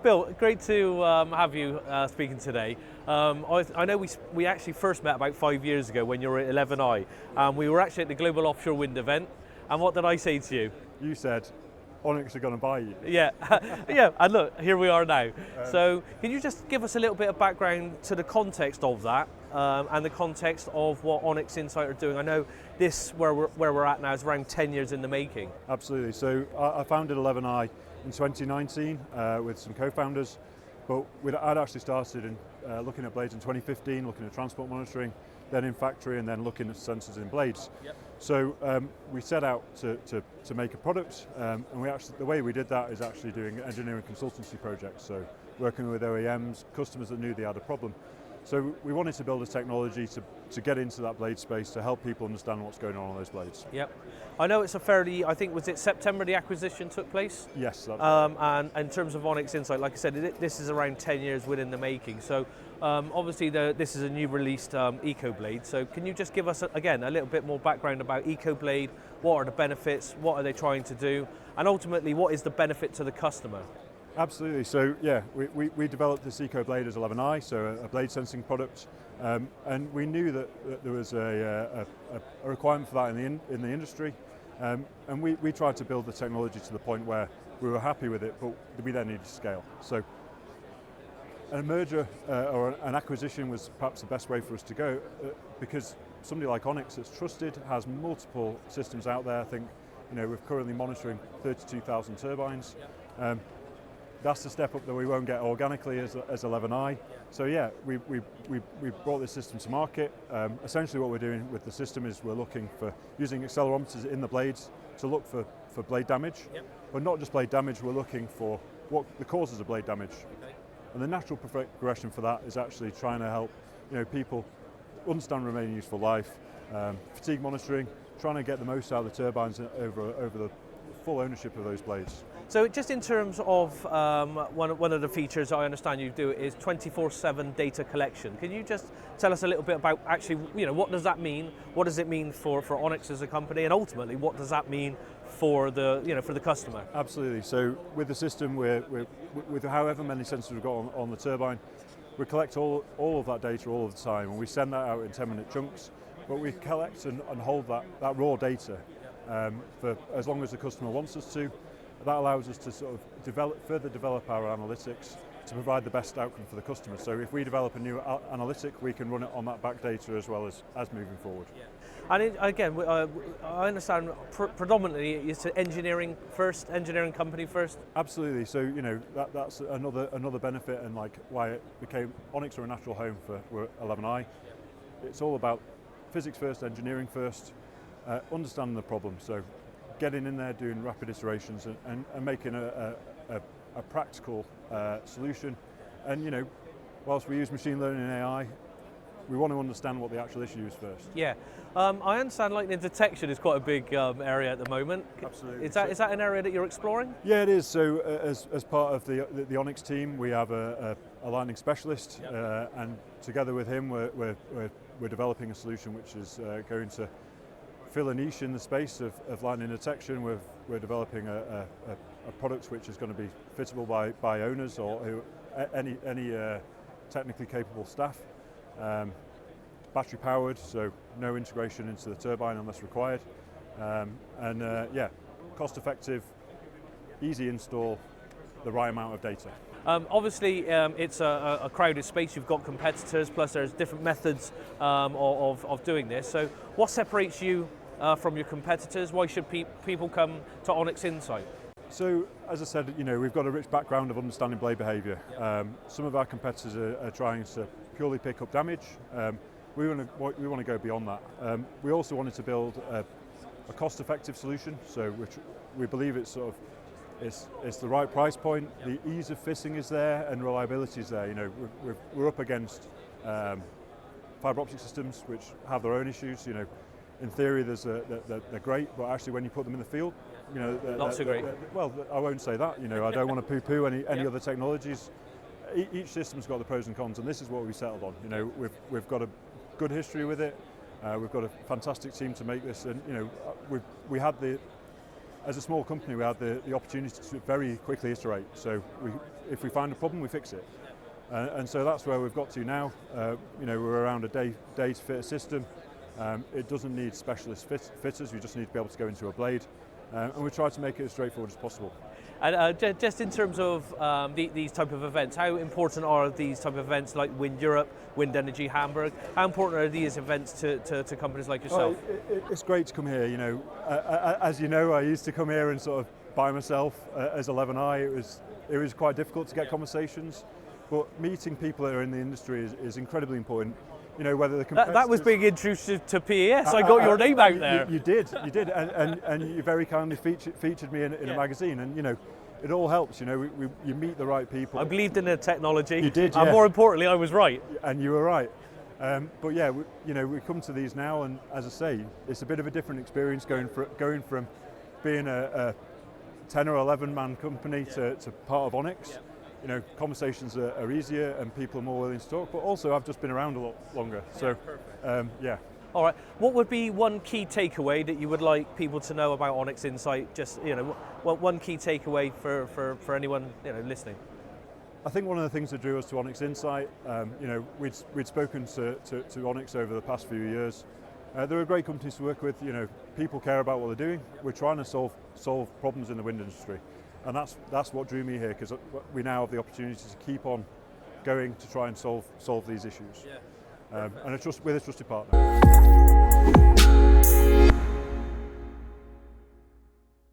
Bill, great to have you speaking today. I know we actually first met about 5 years ago when you were at 11i. We were actually at the Global Offshore Wind event, and what did I say to you? You said Onyx are going to buy you. Yeah, yeah, and look, here we are now. So can you just give us a little bit of background to the context of that and the context of what Onyx Insight are doing? I know this, where we're at now, is around 10 years in the making. Absolutely. So I founded 11i in 2019 with some co-founders, but I'd actually started in, looking at blades in 2015, looking at transport monitoring, then in factory, and then looking at sensors in blades. Yep. So we set out to make a product, and the way we did that is actually doing engineering consultancy projects, so working with OEMs, customers that knew they had a problem. So we wanted to build a technology to get into that blade space to help people understand what's going on those blades. Yep. I know it's a fairly, I think, was it September the acquisition took place? Yes, that's right. And in terms of Onyx Insight, like I said, this is around 10 years within the making. So obviously this is a new released EcoBlade. So can you just give us, again, a little bit more background about EcoBlade? What are the benefits? What are they trying to do? And ultimately, what is the benefit to the customer? Absolutely. So yeah, we developed this EcoBlade as 11i, so a blade sensing product, and we knew that there was a requirement for that in the industry, and we tried to build the technology to the point where we were happy with it, but we then needed to scale. So a merger or an acquisition was perhaps the best way for us to go, because somebody like Onyx that's trusted, has multiple systems out there. I think we're currently monitoring 32,000 turbines. That's the step up that we won't get organically as 11i. So yeah, we brought this system to market. Essentially what we're doing with the system is we're looking for using accelerometers in the blades to look for blade damage. Yep. But not just blade damage, we're looking for what the causes of blade damage. Okay. And the natural progression for that is actually trying to help people understand remaining useful life, fatigue monitoring, trying to get the most out of the turbines over the full ownership of those blades. So just in terms of one of the features I understand you do is 24/7 data collection. Can you just tell us a little bit about actually, what does that mean? What does it mean for Onyx as a company, and ultimately, what does that mean for the for the customer? Absolutely. So with the system, with however many sensors we've got on the turbine, we collect all of that data all of the time, and we send that out in 10-minute chunks. But we collect and hold that raw data for as long as the customer wants us to. That allows us to sort of further develop our analytics to provide the best outcome for the customer. So if we develop a new analytic, we can run it on that back data as well as moving forward. Yeah. And again, I understand predominantly it's an engineering company first. Absolutely. So that's another benefit, and like why it became Onyx are a natural home for 11i. Yeah. It's all about physics first, engineering first, understanding the problem. So getting in there, doing rapid iterations, and making a practical solution. And whilst we use machine learning and AI, we want to understand what the actual issue is first. Yeah, I understand lightning detection is quite a big area at the moment. Absolutely. Is that an area that you're exploring? Yeah, it is. So as part of the Onyx team, we have a lightning specialist, yep. And together with him, we're developing a solution which is going to fill a niche in the space of lightning detection. We're developing a product which is going to be fittable by owners or any technically capable staff. Battery powered, so no integration into the turbine unless required. Cost effective, easy install, the right amount of data. Obviously, it's a crowded space. You've got competitors, plus there's different methods of doing this. So what separates you from your competitors? Why should people come to Onyx Insight? So, as I said, we've got a rich background of understanding blade behaviour. Yep. Some of our competitors are trying to purely pick up damage. We want to go beyond that. We also wanted to build a cost-effective solution, so which we believe it's the right price point. Yep. The ease of fitting is there, and reliability is there. We're up against fibre optic systems which have their own issues. In theory, they're great, but actually, when you put them in the field, not so great. Well, I won't say that. I don't want to poo-poo any other technologies. Each system's got the pros and cons, and this is what we settled on. We've got a good history with it. We've got a fantastic team to make this, and we had the as a small company, we had the opportunity to very quickly iterate. So if we find a problem, we fix it. And so that's where we've got to now. We're around a day to fit a system. It doesn't need specialist fitters, we just need to be able to go into a blade. And we try to make it as straightforward as possible. And just in terms of these type of events, how important are these type of events like WindEurope, Wind Energy Hamburg? How important are these events to companies like yourself? It's great to come here. As you know, I used to come here and sort of by myself as 11i. It was quite difficult to get conversations, but meeting people that are in the industry is incredibly important. Whether the competitors... That was being introduced to PES. I got your name out there. You did, and you very kindly featured me in a magazine, and it all helps. You meet the right people. I believed in the technology. You did, yeah. And more importantly, I was right. And you were right. But yeah, we come to these now, and as I say, it's a bit of a different experience going from being a 10 or 11 man company to part of Onyx. Conversations are easier and people are more willing to talk, but also I've just been around a lot longer. So, yeah. All right. What would be one key takeaway that you would like people to know about Onyx Insight? Just, one key takeaway for anyone, listening. I think one of the things that drew us to Onyx Insight, we'd spoken to Onyx over the past few years. They're a great company to work with. People care about what they're doing. We're trying to solve problems in the wind industry. And that's what drew me here, because we now have the opportunity to keep on going to try and solve these issues. Yeah. And with a trusted partner.